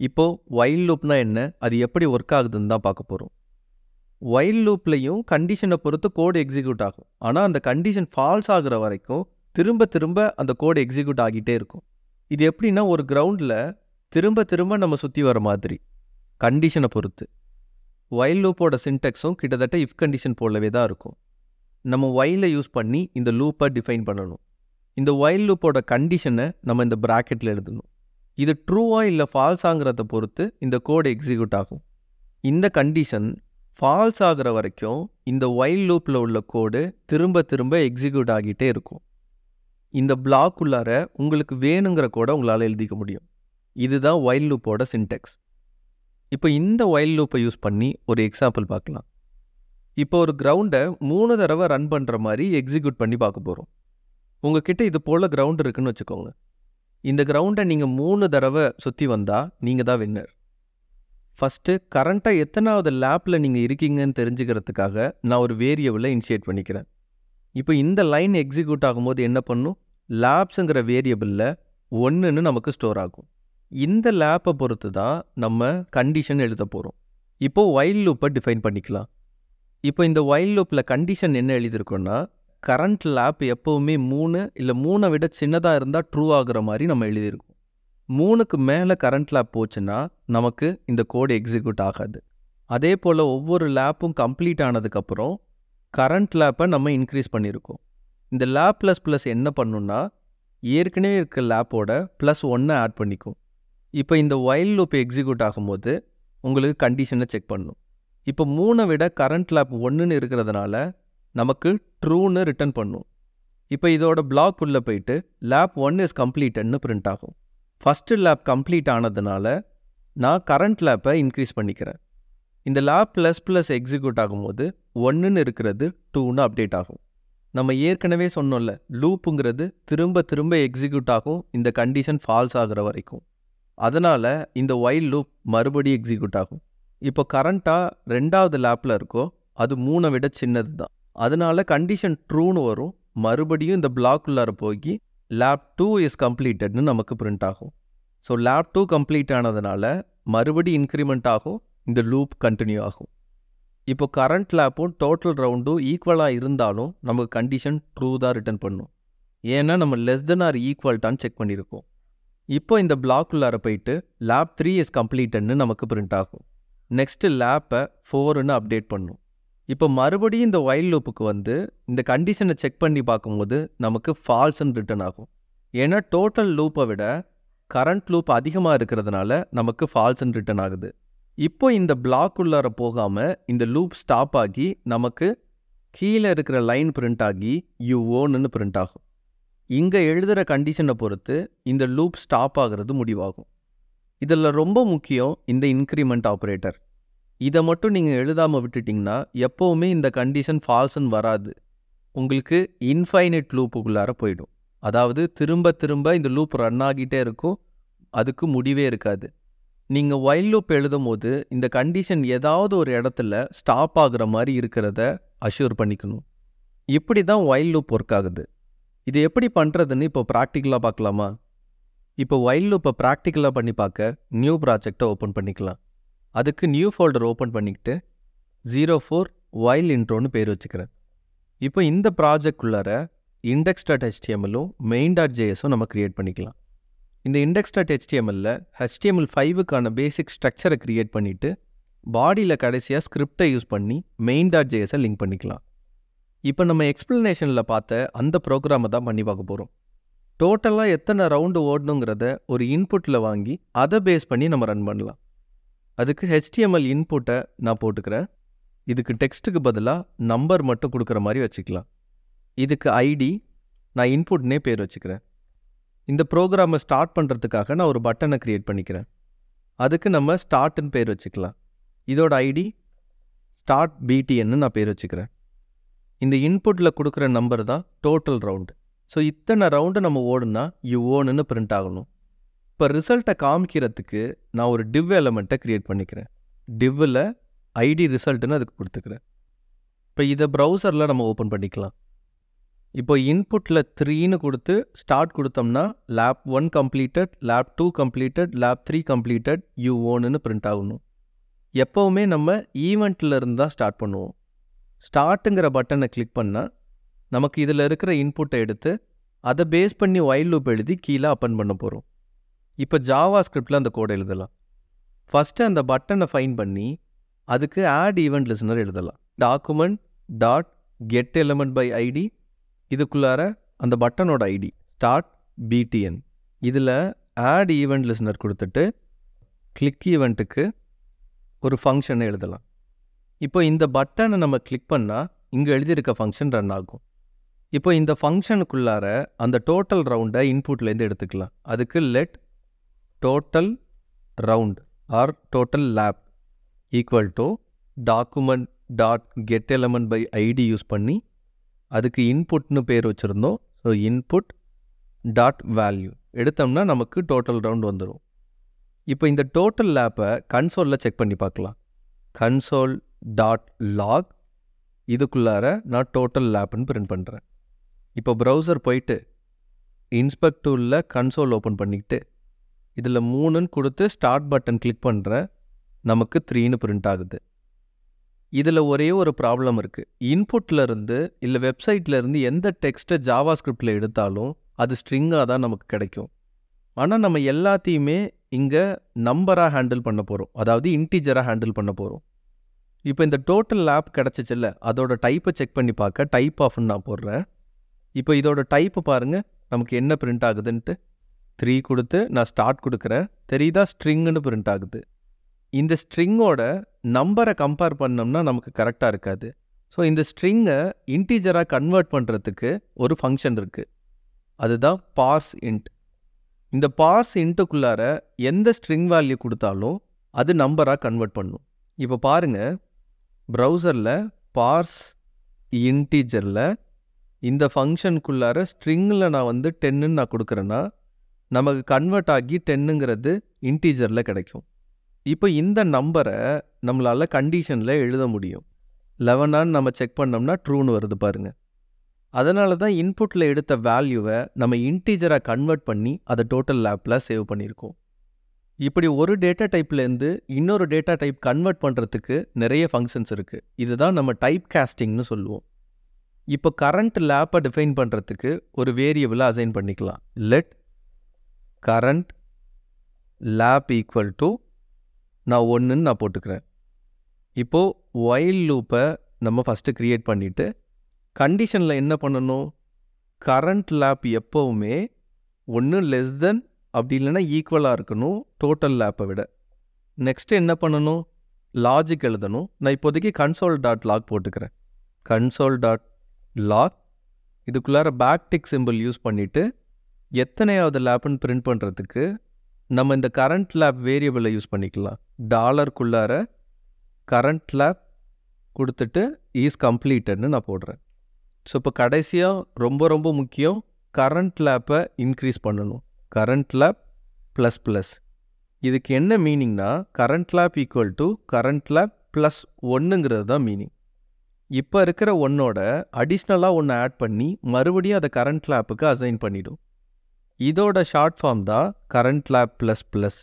இப்போ வைல் லூப்னா என்ன, அது எப்படி ஒர்க் ஆகுதுன்னு தான் பார்க்க போகிறோம். வைல் லூப்லையும் கண்டிஷனை பொறுத்து கோடு எக்ஸிக்யூட் ஆகும். ஆனால் அந்த கண்டிஷன் ஃபால்ஸ் ஆகுற வரைக்கும் திரும்ப திரும்ப அந்த கோடு எக்ஸிக்யூட் ஆகிட்டே இருக்கும். இது எப்படின்னா ஒரு கிரவுண்டில் திரும்ப திரும்ப நம்ம சுற்றி வர மாதிரி கண்டிஷனை பொறுத்து. வைல் லூப்போட சின்டெக்ஸும் கிட்டத்தட்ட இஃப் கண்டிஷன் போலவே தான் இருக்கும். நம்ம வைலை யூஸ் பண்ணி இந்த லூப்பை டிஃபைன் பண்ணணும். இந்த வைல் லூப்போட கண்டிஷனை நம்ம இந்த ப்ராக்கெட்டில் எழுதணும். இது ட்ரூவா இல்லை ஃபால்ஸாங்கிறத பொறுத்து இந்த கோடு எக்ஸிக்யூட் ஆகும். இந்த கண்டிஷன் ஃபால்ஸ் ஆகிற வரைக்கும் இந்த வைல் லூப்பில் உள்ள கோடு திரும்ப திரும்ப எக்ஸிக்யூட் ஆகிட்டே இருக்கும். இந்த பிளாக் உள்ளார உங்களுக்கு வேணுங்கிற கோடை உங்களால் எழுதிக்க முடியும். இதுதான் வைல் லூப்போட சின்டெக்ஸ். இப்போ இந்த வைல் லூப்பை யூஸ் பண்ணி ஒரு எக்ஸாம்பிள் பார்க்கலாம். இப்போ ஒரு கிரவுண்டை 3 தடவை ரன் பண்ணுற மாதிரி எக்ஸிக்யூட் பண்ணி பார்க்க போகிறோம். உங்ககிட்ட இது போல் கிரவுண்ட் இருக்குன்னு வச்சுக்கோங்க. இந்த கிரவுண்டை நீங்கள் 3 தடவை சுற்றி வந்தால் நீங்கள் தான் வின்னர். ஃபஸ்ட்டு கரண்ட்டாக எத்தனாவது லேப்பில் நீங்கள் இருக்கீங்கன்னு தெரிஞ்சுக்கிறதுக்காக நான் ஒரு வேரியபிளை இனிஷியேட் பண்ணிக்கிறேன். இப்போ இந்த லைன் எக்ஸிக்யூட் ஆகும்போது என்ன பண்ணும், லேப்ஸுங்கிற வேரியபிளில் 1ன்னு நமக்கு ஸ்டோர் ஆகும். இந்த லேப்பை பொறுத்து தான் நம்ம கண்டிஷன் எழுத போகிறோம். இப்போது வைல் லூப்பை டிஃபைன் பண்ணிக்கலாம். இப்போ இந்த வைல் லூப்பில் கண்டிஷன் என்ன எழுதியிருக்கோன்னா, கரண்ட் லேப் எப்போவுமே 3 இல்லை 3 விட சின்னதாக இருந்தால் ட்ரூ ஆகுற மாதிரி நம்ம எழுதியிருக்கோம். 3க்கு மேலே கரண்ட் லேப் போச்சுன்னா நமக்கு இந்த கோடு எக்ஸிக்யூட் ஆகாது. அதே போல் ஒவ்வொரு லேப்பும் கம்ப்ளீட் ஆனதுக்கப்புறம் கரண்ட் லேப்பை நம்ம இன்க்ரீஸ் பண்ணியிருக்கோம். இந்த லேப் ப்ளஸ் என்ன பண்ணுன்னா, ஏற்கனவே இருக்க லேப்போட +1 ஆட் பண்ணிக்கும். இப்போ இந்த வைல் லூப் எக்ஸிக்யூட் ஆகும்போது உங்களுக்கு கண்டிஷனை செக் பண்ணணும். இப்போ 3 விட கரண்ட் லேப் 1ன்னு இருக்கிறதுனால நமக்கு ட்ரூன்னு ரிட்டர்ன் பண்ணும். இப்போ இதோட பிளாக் உள்ளே போயிட்டு லேப் 1 இஸ் கம்ப்ளீட்டட்னு பிரிண்ட் ஆகும். ஃபஸ்ட்டு லேப் கம்ப்ளீட் ஆனதுனால நான் கரண்ட் லேப்பை இன்க்ரீஸ் பண்ணிக்கிறேன். இந்த லேப் ++ எக்ஸிக்யூட் ஆகும்போது 1ன்னு இருக்கிறது 2ன்னு அப்டேட் ஆகும். நம்ம ஏற்கனவே சொன்னோம்ல, லூப்புங்கிறது திரும்ப திரும்ப எக்ஸிக்யூட் ஆகும் இந்த கண்டிஷன் ஃபால்ஸ் ஆகிற வரைக்கும். அதனால் இந்த வைல் லூப் மறுபடியும் எக்ஸிக்யூட் ஆகும். இப்போ கரண்ட்டாக 2வது லேப்பில் இருக்கோ அது 3 விட சின்னது தான். அதனால கண்டிஷன் ட்ரூன்னு வரும். மறுபடியும் இந்த பிளாக் உள்ளார போய் லேப் 2 இஸ் கம்ப்ளீட்டட்னு நமக்கு பிரிண்ட் ஆகும். ஸோ லேப் 2 கம்ப்ளீட் ஆனதுனால மறுபடியும் இன்க்ரிமெண்ட் ஆகும், இந்த லூப் கண்டினியூ ஆகும். இப்போ கரண்ட் லேப்பும் டோட்டல் ரவுண்டும் ஈக்குவலாக இருந்தாலும் நமக்கு கண்டிஷன் ட்ரூ தான் ரிட்டர்ன் பண்ணும். ஏன்னா நம்ம <= செக் பண்ணியிருக்கோம். இப்போ இந்த பிளாக் உள்ளார போயிட்டு லேப் 3 இஸ் கம்ப்ளீட்டட்னு நமக்கு பிரிண்ட் ஆகும். நெக்ஸ்ட்டு லேப்பை 4ன்னு அப்டேட் பண்ணும். இப்போ மறுபடியும் இந்த வைல் லூப்புக்கு வந்து இந்த கண்டிஷனை செக் பண்ணி பார்க்கும்போது நமக்கு ஃபால்ஸ்ன்னு ரிட்டர்ன் ஆகும். ஏன்னா டோட்டல் லூப்பை விட கரண்ட் லூப் அதிகமாக இருக்கிறதுனால நமக்கு ஃபால்ஸ்ன்னு ரிட்டர்ன் ஆகுது. இப்போ இந்த பிளாக் உள்ளார போகாமல் இந்த லூப் ஸ்டாப் ஆகி நமக்கு கீழே இருக்கிற லைன் பிரிண்ட் ஆகி யூ ஓன்னு பிரிண்ட் ஆகும். இங்கே எழுதுகிற கண்டிஷனை பொறுத்து இந்த லூப் ஸ்டாப் ஆகிறது முடிவாகும். இதில் ரொம்ப முக்கியம் இந்த இன்க்ரிமெண்ட் ஆப்ரேட்டர். இதை மட்டும் நீங்கள் எழுதாமல் விட்டுட்டிங்கன்னா எப்போவுமே இந்த கண்டிஷன் ஃபால்ஸ்ன்னு வராது. உங்களுக்கு இன்ஃபைனைட் லூப்புக்குள்ளார போயிடும். அதாவது திரும்ப திரும்ப இந்த லூப் ரன் ஆகிட்டே இருக்கும், அதுக்கு முடிவே இருக்காது. நீங்கள் வைல் லூப் எழுதும் போது இந்த கண்டிஷன் ஏதாவது ஒரு இடத்துல ஸ்டாப் ஆகுற மாதிரி இருக்கிறத அஷ்யூர் பண்ணிக்கணும். இப்படி தான் வைல் லூப் ஒர்க் ஆகுது. இது எப்படி பண்ணுறதுன்னு இப்போ ப்ராக்டிக்கலாக பார்க்கலாமா? இப்போ வைல் லூப்பை ப்ராக்டிக்கலாக பண்ணி பார்க்க நியூ ப்ராஜெக்டை ஓப்பன் பண்ணிக்கலாம். அதுக்கு நியூ ஃபோல்டர் ஓப்பன் பண்ணிக்கிட்டு 04 வைல் இன்ட்ரோன்னு பேர் வச்சுக்கிறேன். இப்போ இந்த ப்ராஜெக்ட் உள்ளார index.htmlலும் main.jsம் நம்ம க்ரியேட் பண்ணிக்கலாம். இந்த index.htmlல HTML5க்கான பேசிக் ஸ்ட்ரக்சரை க்ரியேட் பண்ணிவிட்டு பாடியில் கடைசியாக ஸ்கிரிப்டை யூஸ் பண்ணி main.jsை லிங்க் பண்ணிக்கலாம். இப்போ நம்ம எக்ஸ்ப்ளனேஷனில் பார்த்த அந்த ப்ரோக்ராமை தான் பண்ணி பார்க்க போகிறோம். டோட்டலாக எத்தனை ரவுண்டு ஓடணுங்கிறத ஒரு இன்புட்டில் வாங்கி அதை பேஸ் பண்ணி நம்ம ரன் பண்ணலாம். அதுக்கு HTML இன்புட்டை நான் போட்டுக்கிறேன். இதுக்கு டெக்ஸ்ட்டுக்கு பதிலாக நம்பர் மட்டும் கொடுக்குற மாதிரி வச்சுக்கலாம். இதுக்கு ஐடி நான் இன்புட்னே பேர் வச்சுக்கிறேன். இந்த ப்ரோக்ராமை ஸ்டார்ட் பண்ணுறதுக்காக நான் ஒரு பட்டனை க்ரியேட் பண்ணிக்கிறேன். அதுக்கு நம்ம ஸ்டார்ட்னு பேர் வச்சுக்கலாம். இதோட ஐடி ஸ்டார்ட் BTன்னு நான் பேர் வச்சுக்கிறேன். இந்த இன்புட்டில் கொடுக்குற நம்பர் தான் டோட்டல் ரவுண்டு. ஸோ இத்தனை ரவுண்டு நம்ம ஓடுனா யூ ஓன்னு பிரிண்ட் ஆகணும். இப்போ ரிசல்ட்டை காமிக்கிறதுக்கு நான் ஒரு டிவ் எலமெண்ட்டை க்ரியேட் பண்ணிக்கிறேன். டிவ்வில் ஐடி ரிசல்ட்டுன்னு அதுக்கு கொடுத்துக்கிறேன். இப்போ இதை ப்ரௌசரில் நம்ம ஓப்பன் பண்ணிக்கலாம். இப்போ இன்புட்டில் 3ன்னு கொடுத்து ஸ்டார்ட் கொடுத்தோம்னா lap 1 completed, lap 2 completed, lap 3 completed, you ஓன்னு பிரிண்ட் ஆகணும். எப்போவுமே நம்ம ஈவெண்ட்டில் இருந்து தான் ஸ்டார்ட் பண்ணுவோம். ஸ்டார்ட்டுங்கிற பட்டனை கிளிக் பண்ணால் நமக்கு இதில் இருக்கிற இன்புட்டை எடுத்து அதை பேஸ் பண்ணி ஒயில் லூப் எழுதி கீழே அப்பன் பண்ண போகிறோம். இப்போ ஜாவா ஸ்கிரிப்டில் அந்த கோடை எழுதலாம். ஃபஸ்ட்டு அந்த பட்டனை ஃபைன் பண்ணி அதுக்கு ஆட் ஈவெண்ட் லிசனர் எழுதலாம். Document dot get element by ID, இதுக்குள்ளார அந்த பட்டனோட ஐடி ஸ்டார்ட் பிடிஎன். இதில் ஆட் ஈவெண்ட் லிசனர் கொடுத்துட்டு கிளிக் ஈவெண்ட்டுக்கு ஒரு ஃபங்க்ஷனை எழுதலாம். இப்போ இந்த பட்டனை நம்ம கிளிக் பண்ணால் இங்கே எழுதியிருக்க ஃபங்க்ஷன் ரன் ஆகும். இப்போ இந்த ஃபங்க்ஷனுக்குள்ளார அந்த டோட்டல் ரவுண்டை இன்புட்லேருந்து எடுத்துக்கலாம். அதுக்கு let total round or total lap equal to document dot get element by ID use பண்ணி அதுக்கு இன்புட்னு பேர் வச்சுருந்தோம். ஸோ இன்புட் டாட் வேல்யூ எடுத்தோம்னா நமக்கு டோட்டல் ரவுண்ட் வந்துடும். இப்போ இந்த டோட்டல் லேப்பை கன்சோலில் செக் பண்ணி பார்க்கலாம். கன்சோல் டாட் லாக், இதுக்குள்ளார நான் டோட்டல் லேப்னு பிரிண்ட் பண்ணுறேன். இப்போ ப்ரௌசர் போயிட்டு இன்ஸ்பெக்ட் டூலில் கன்சோல் ஓப்பன் பண்ணிக்கிட்டு இதில் 3ன்னு கொடுத்து ஸ்டார்ட் பட்டன் கிளிக் பண்ணுறேன். நமக்கு 3ன்னு பிரிண்ட் ஆகுது. இதில் ஒரே ஒரு ப்ராப்ளம் இருக்குது. இன்புட்லேருந்து இல்லை வெப்சைட்லேருந்து எந்த டெக்ஸ்ட்டை ஜாவா ஸ்கிரிப்டில் எடுத்தாலும் அது ஸ்ட்ரிங்காக தான் நமக்கு கிடைக்கும். ஆனால் நம்ம எல்லாத்தையுமே இங்கே நம்பராக ஹேண்டில் பண்ண போகிறோம், அதாவது இன்டீஜராக ஹேண்டில் பண்ண போகிறோம். இப்போ இந்த டோட்டல் லேப் கிடச்சிச்சில்ல, அதோட டைப்பை செக் பண்ணி பார்க்க டைப் ஆஃப்னு நான் போடுறேன். இப்போ இதோட டைப்பு பாருங்கள் நமக்கு என்ன பிரிண்ட் ஆகுதுன்ட்டு. 3 கொடுத்து நான் ஸ்டார்ட் கொடுக்குறேன், தெரியுதா ஸ்ட்ரிங்குன்னு பிரிண்ட் ஆகுது. இந்த ஸ்ட்ரிங்கோட நம்பரை கம்பேர் பண்ணோம்னா நமக்கு கரெக்டாக இருக்காது. ஸோ இந்த ஸ்ட்ரிங்கை இன்டீஜராக கன்வெர்ட் பண்ணுறதுக்கு ஒரு ஃபங்க்ஷன் இருக்குது, அதுதான் பார்ஸ் இன்ட். இந்த பார்ஸ் இன்ட்டுக்குள்ளார எந்த ஸ்ட்ரிங் வேல்யூ கொடுத்தாலும் அது நம்பராக கன்வெர்ட் பண்ணும். இப்போ பாருங்கள், ப்ரௌசரில் பார்ஸ் இன்டீஜரில் இந்த ஃபங்க்ஷனுக்குள்ளார ஸ்ட்ரிங்கில் நான் 10ன்னு நான் கொடுக்குறேன்னா நமக்கு கன்வெர்ட் ஆகி 10ங்கிறது இன்டீஜரில் கிடைக்கும். இப்போ இந்த நம்பரை நம்மளால் கண்டிஷனில் எழுத முடியும். 11ஆன்னு நம்ம செக் பண்ணோம்னா ட்ரூன்னு வருது பாருங்கள். அதனால தான் இன்புட்டில் எடுத்த வேல்யூவை நம்ம இன்டீஜராக கன்வெர்ட் பண்ணி அதை டோட்டல் லேப்பில் சேவ் பண்ணியிருக்கோம். இப்படி ஒரு டேட்டா டைப்லேருந்து இன்னொரு டேட்டா டைப் கன்வெர்ட் பண்ணுறதுக்கு நிறைய ஃபங்க்ஷன்ஸ் இருக்குது. இதுதான் நம்ம டைப் காஸ்டிங்னு சொல்லுவோம். இப்போ கரண்ட் லேப்பை டிஃபைன் பண்ணுறதுக்கு ஒரு வேரியபிளை அசைன் பண்ணிக்கலாம். Let current lap equal to நான் 1ன்னு நான் போட்டுக்கிறேன். இப்போது ஒயில் லூப்பை நம்ம ஃபஸ்ட்டு க்ரியேட் பண்ணிவிட்டு கண்டிஷனில் என்ன பண்ணணும், கரண்ட் லேப் எப்போவுமே 1 லெஸ் தென் அப்படி இல்லைன்னா ஈக்குவலாக இருக்கணும் டோட்டல் லேப்பை விட. நெக்ஸ்ட்டு என்ன பண்ணணும், லாஜிக் எழுதணும். நான் இப்போதைக்கு கன்சோல் டாட் லாக் போட்டுக்கிறேன். கன்சோல் டாட் லாக், இதுக்குள்ளார பேக் டிக் சிம்பிள் யூஸ் பண்ணிவிட்டு எத்தனையாவது லேப்புன்னு பிரிண்ட் பண்ணுறதுக்கு நம்ம இந்த கரண்ட் லேப் வேரியபிளை யூஸ் பண்ணிக்கலாம். டாலருக்குள்ளார கரண்ட் லேப் கொடுத்துட்டு இஸ் கம்ப்ளீட்டட்னு நான் போடுறேன். ஸோ இப்போ கடைசியாக ரொம்ப ரொம்ப முக்கியம், கரண்ட் லேப்பை இன்க்ரீஸ் பண்ணணும். கரண்ட் லேப் ப்ளஸ் ப்ளஸ், இதுக்கு என்ன மீனிங்னா current lap equal to current lap plus 1ங்கிறது தான் மீனிங். இப்போ இருக்கிற 1ஓட அடிஷ்னலாக 1 ஆட் பண்ணி மறுபடியும் அதை கரண்ட் லேப்புக்கு அசைன் பண்ணிடும். இதோட ஷார்ட் ஃபார்ம் தான் கரண்ட் லேப் ப்ளஸ் ப்ளஸ்.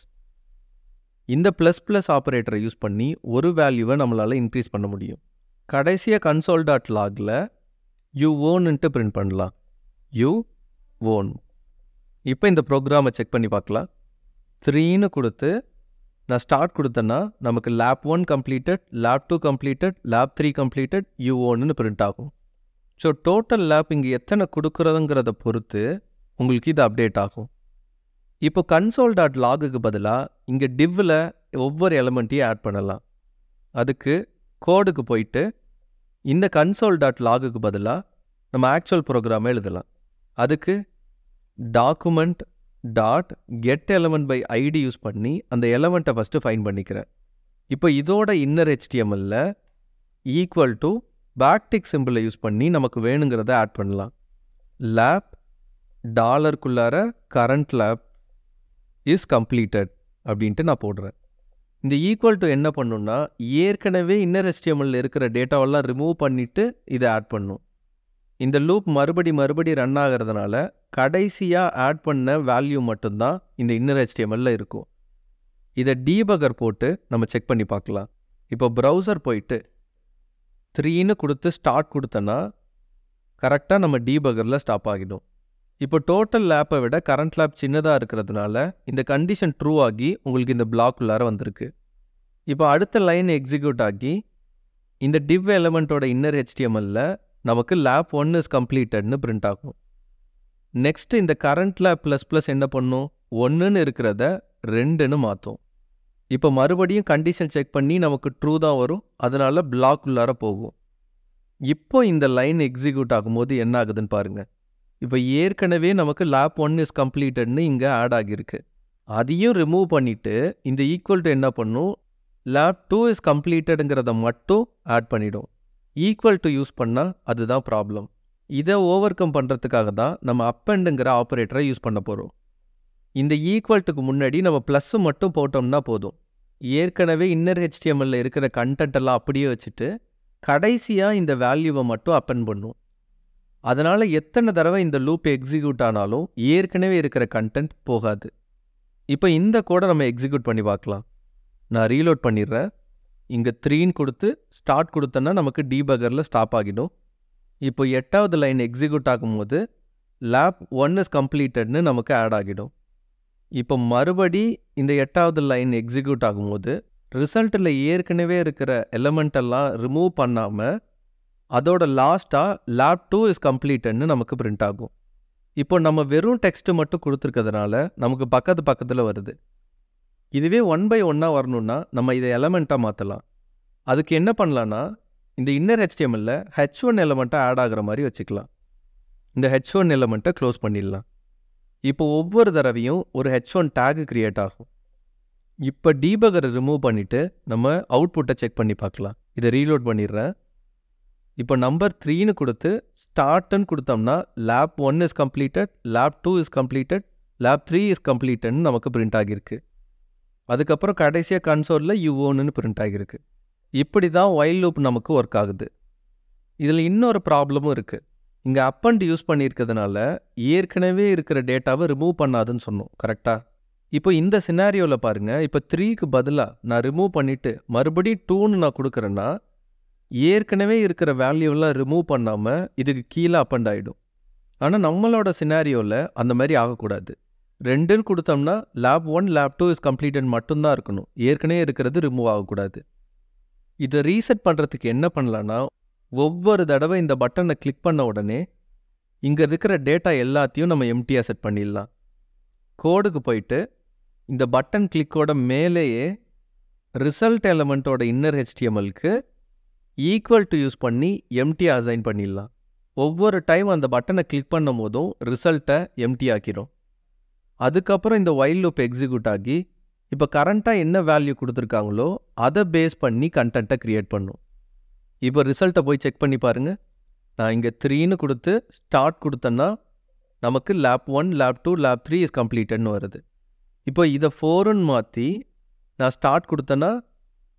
இந்த ப்ளஸ் ப்ளஸ் ஆப்ரேட்டரை யூஸ் பண்ணி ஒரு வேல்யூவை நம்மளால் இன்க்ரீஸ் பண்ண முடியும். கடைசியாக கன்சோல் டாட் லாகில் யூ ஓன்னுட்டு பிரிண்ட் பண்ணலாம். You own. இப்போ இந்த ப்ரோக்ராமை செக் பண்ணி பார்க்கலாம். 3ன்னு கொடுத்து நான் ஸ்டார்ட் கொடுத்தேன்னா நமக்கு lab 1 completed, lap 2 completed, lap 3 completed, you ஓன்னு பிரிண்ட் ஆகும். ஸோ டோட்டல் லேப் இங்கே எத்தனை கொடுக்குறதுங்கிறத பொறுத்து உங்களுக்கு இது அப்டேட் ஆகும். இப்போ கன்சோல் டாட் லாகுக்கு பதிலாக இங்கே டிவ்வில் ஒவ்வொரு எலமெண்ட்டையும் ஆட் பண்ணலாம். அதுக்கு கோடுக்கு போயிட்டு இந்த கன்சோல் டாட் லாகுக்கு பதிலாக நம்ம ஆக்சுவல் ப்ரோக்ராமை எழுதலாம். அதுக்கு document dot get element by ID use பண்ணி அந்த எலமெண்ட்டை ஃபஸ்ட்டு ஃபைன் பண்ணிக்கிறேன். இப்போ இதோட inner HTML equal to backtick சிம்பிளை யூஸ் பண்ணி நமக்கு வேணுங்கிறத ஆட் பண்ணலாம். லேப் டாலருக்குள்ளார கரண்ட் லேப் இஸ் கம்ப்ளீட்டட் அப்படின்ட்டு நான் போடுறேன். இந்த ஈக்குவல் டு என்ன பண்ணுன்னா ஏற்கனவே இன்னர் HTML இருக்கிற டேட்டாவெல்லாம் ரிமூவ் பண்ணிவிட்டு இதை ஆட் பண்ணும். இந்த லூப் மறுபடி ரன் ஆகிறதுனால கடைசியாக ஆட் பண்ண வேல்யூ மட்டும்தான் இந்த இன்னர் HTML இருக்கும். இதை டீபகர் போட்டு நம்ம செக் பண்ணி பார்க்கலாம். இப்போ ப்ரௌசர் போயிட்டு 3ன்னு கொடுத்து ஸ்டார்ட் கொடுத்தோன்னா கரெக்டாக நம்ம டீபகரில் ஸ்டாப் ஆகிடும். இப்போ டோட்டல் லேப்பை விட கரண்ட் லேப் சின்னதாக இருக்கிறதுனால இந்த கண்டிஷன் ட்ரூ ஆகி உங்களுக்கு இந்த பிளாக் உள்ளார வந்திருக்கு. இப்போ அடுத்த லைன் எக்ஸிக்யூட் ஆகி இந்த div எலமெண்ட்டோட இன்னர் HTMLல நமக்கு லேப் 1 இஸ் கம்ப்ளீட்டட்னு பிரிண்ட் ஆகும். நெக்ஸ்ட் இந்த கரண்ட் லேப் ++ என்ன பண்ணும், 1ன்னு இருக்கிறத 2ன்னு மாற்றும். இப்போ மறுபடியும் கண்டிஷன் செக் பண்ணி நமக்கு ட்ரூ தான் வரும், அதனால பிளாக் உள்ளார போகும். இப்போ இந்த லைன் எக்ஸிக்யூட் ஆகும்போது என்ன ஆகுதுன்னு பாருங்க. இப்போ ஏற்கனவே நமக்கு லேப் 1 இஸ் கம்ப்ளீட்டட்னு இங்கே ஆட் ஆகியிருக்கு. அதையும் ரிமூவ் பண்ணிவிட்டு இந்த ஈக்குவல் டு என்ன பண்ணும், லேப் 2 இஸ் கம்ப்ளீட்டடுங்கிறத மட்டும் ஆட் பண்ணிடும். ஈக்குவல் டு யூஸ் பண்ணால் அதுதான் ப்ராப்ளம். இதை ஓவர் கம் பண்ணுறதுக்காக தான் நம்ம அப்பெண்டுங்கிற ஆப்ரேட்டரை யூஸ் பண்ண போகிறோம். இந்த ஈக்குவல்ட்டுக்கு முன்னாடி நம்ம ப்ளஸ் மட்டும் போட்டோம்னா போதும். ஏற்கனவே இன்னர் HTMLல இருக்கிற கண்டென்ட் எல்லாம் அப்படியே வச்சுட்டு கடைசியாக இந்த வேல்யூவை மட்டும் அப்பெண்ட் பண்ணும். அதனால் எத்தனை தடவை இந்த லூப் எக்ஸிக்யூட் ஆனாலும் ஏற்கனவே இருக்கிற கண்டென்ட் போகாது. இப்போ இந்த கோடை நம்ம எக்ஸிக்யூட் பண்ணி பார்க்கலாம். நான் ரீலோட் பண்ணிடுறேன். இங்கே 3ன்னு கொடுத்து ஸ்டார்ட் கொடுத்தோன்னா நமக்கு டீபகரில் ஸ்டாப் ஆகிடும். இப்போ 8வது லைன் எக்ஸிக்யூட் ஆகும்போது லேப் 1 இஸ் கம்ப்ளீட்டட்னு நமக்கு ஆட் ஆகிடும். இப்போ மறுபடி இந்த 8வது லைன் எக்ஸிக்யூட் ஆகும்போது ரிசல்ட்டில் ஏற்கனவே இருக்கிற எலமெண்டெல்லாம் ரிமூவ் பண்ணாமல் அதோட லாஸ்ட்டாக லேப் 2 இஸ் கம்ப்ளீட்டட்னு நமக்கு பிரிண்ட் ஆகும். இப்போ நம்ம வெறும் டெக்ஸ்ட்டு மட்டும் கொடுத்துருக்கிறதுனால நமக்கு பக்கத்தில் வருது. இதுவே 1 by 1 வரணும்னா நம்ம இதை எலமெண்ட்டாக மாற்றலாம். அதுக்கு என்ன பண்ணலான்னா இந்த இன்னர் HTMLல H1 எலமெண்ட்டாக ஆட் ஆகிற மாதிரி வச்சுக்கலாம். இந்த H1 எலமெண்ட்டை க்ளோஸ் பண்ணிடலாம். இப்போ ஒவ்வொரு தடவையும் ஒரு H1 டேக் க்ரியேட் ஆகும். இப்போ டீபகரை ரிமூவ் பண்ணிவிட்டு நம்ம அவுட்புட்டை செக் பண்ணி பார்க்கலாம். இதை ரீலோட் பண்ணிடுறேன். இப்போ நம்பர் 3ன்னு கொடுத்து ஸ்டார்ட்னு கொடுத்தோம்னா lap 1 is completed, lap 2 is completed, lap 3 is கம்ப்ளீட்டட்னு நமக்கு பிரிண்ட் ஆகியிருக்கு. அதுக்கப்புறம் கடைசியாக கன்சோலில் U1ன்னு பிரிண்ட் ஆகியிருக்கு. இப்படி தான் வைல் லூப் நமக்கு ஒர்க் ஆகுது. இதில் இன்னொரு ப்ராப்ளமும் இருக்குது. இங்கே அப்பண்ட் யூஸ் பண்ணியிருக்கிறதுனால ஏற்கனவே இருக்கிற டேட்டாவை ரிமூவ் பண்ணாதுன்னு சொன்னோம், கரெக்டாக? இப்போ இந்த சினாரியோவில் பாருங்கள். இப்போ 3க்கு பதிலாக நான் ரிமூவ் பண்ணிவிட்டு மறுபடியும் 2ன்னு நான் கொடுக்குறேன்னா ஏற்கனவே இருக்கிற வேல்யூவெல்லாம் ரிமூவ் பண்ணாமல் இதுக்கு கீழே அப்பண்ட் ஆகிடும். ஆனால் நம்மளோட சினாரியோவில் அந்த மாதிரி ஆகக்கூடாது. 2ன்னு கொடுத்தோம்னா லேப் 1 லேப் 2 இஸ் கம்ப்ளீட்டட் மட்டும்தான் இருக்கணும், ஏற்கனவே இருக்கிறது ரிமூவ் ஆகக்கூடாது. இதை ரீசெட் பண்ணுறதுக்கு என்ன பண்ணலான்னா ஒவ்வொரு தடவை இந்த பட்டனை கிளிக் பண்ண உடனே இங்கே இருக்கிற டேட்டா எல்லாத்தையும் நம்ம எம்டியாக செட் பண்ணிடலாம். கோடுக்கு போயிட்டு இந்த பட்டன் கிளிக்கோட மேலேயே ரிசல்ட் எலமெண்ட்டோட இன்னர் HTMLக்கு ஈக்குவல் டு யூஸ் பண்ணி எம்டியாக அசைன் பண்ணிடலாம். ஒவ்வொரு டைம் அந்த பட்டனை கிளிக் பண்ணும் போதும் ரிசல்ட்டை எம்டி ஆக்கிடும். அதுக்கப்புறம் இந்த வைல் லூப் எக்ஸிக்யூட் ஆகி இப்போ கரண்ட்டாக என்ன வேல்யூ கொடுத்துருக்காங்களோ அதை பேஸ் பண்ணி கண்டென்ட்டை க்ரியேட் பண்ணும். இப்போ ரிசல்ட்டை போய் செக் பண்ணி பாருங்கள். நான் இங்கே 3ன்னு கொடுத்து ஸ்டார்ட் கொடுத்தேன்னா நமக்கு லேப் 1 லேப் 2 லேப் 3 இஸ் கம்ப்ளீட்டட்னு வருது. இப்போ இதை 4ன்னு மாற்றி நான் ஸ்டார்ட் கொடுத்தேன்னா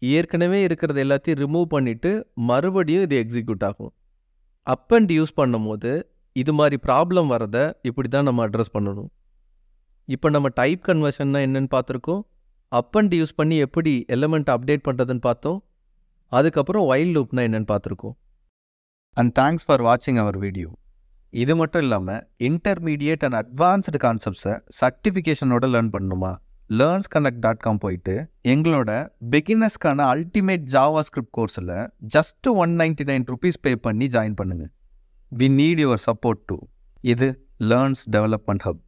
ஏற்கனவே இருக்கிறது எல்லாத்தையும் ரிமூவ் பண்ணிவிட்டு மறுபடியும் இது எக்ஸிக்யூட் ஆகும். அப்பண்ட் யூஸ் பண்ணும் போது இது மாதிரி ப்ராப்ளம் வரதை இப்படி தான் நம்ம அட்ரஸ் பண்ணணும். இப்போ நம்ம டைப் கன்வர்ஷன்னா என்னென்னு பார்த்துருக்கோம். அப்பண்ட் யூஸ் பண்ணி எப்படி எலிமெண்ட் அப்டேட் பண்ணுறதுன்னு பார்த்தோம். அதுக்கப்புறம் வைல் லூப்னா என்னென்னு பார்த்துருக்கோம். அண்ட் தேங்க்ஸ் ஃபார் வாட்சிங் அவர் வீடியோ. இது மட்டும் இல்லாமல் இன்டர்மீடியேட் அண்ட் அட்வான்ஸ்டு கான்செப்ட்ஸை சர்டிஃபிகேஷனோட லேர்ன் பண்ணணுமா? learnsconnect.com போயிட்டு எங்களோட பிகினர்ஸ்க்கான அல்டிமேட் ஜாவா ஸ்கிரிப்ட் கோர்ஸில் ஜஸ்ட் $199 பே பண்ணி ஜாயின் பண்ணுங்கள். We need your support too. இது லேர்ன்ஸ் டெவலப்மெண்ட் ஹப்.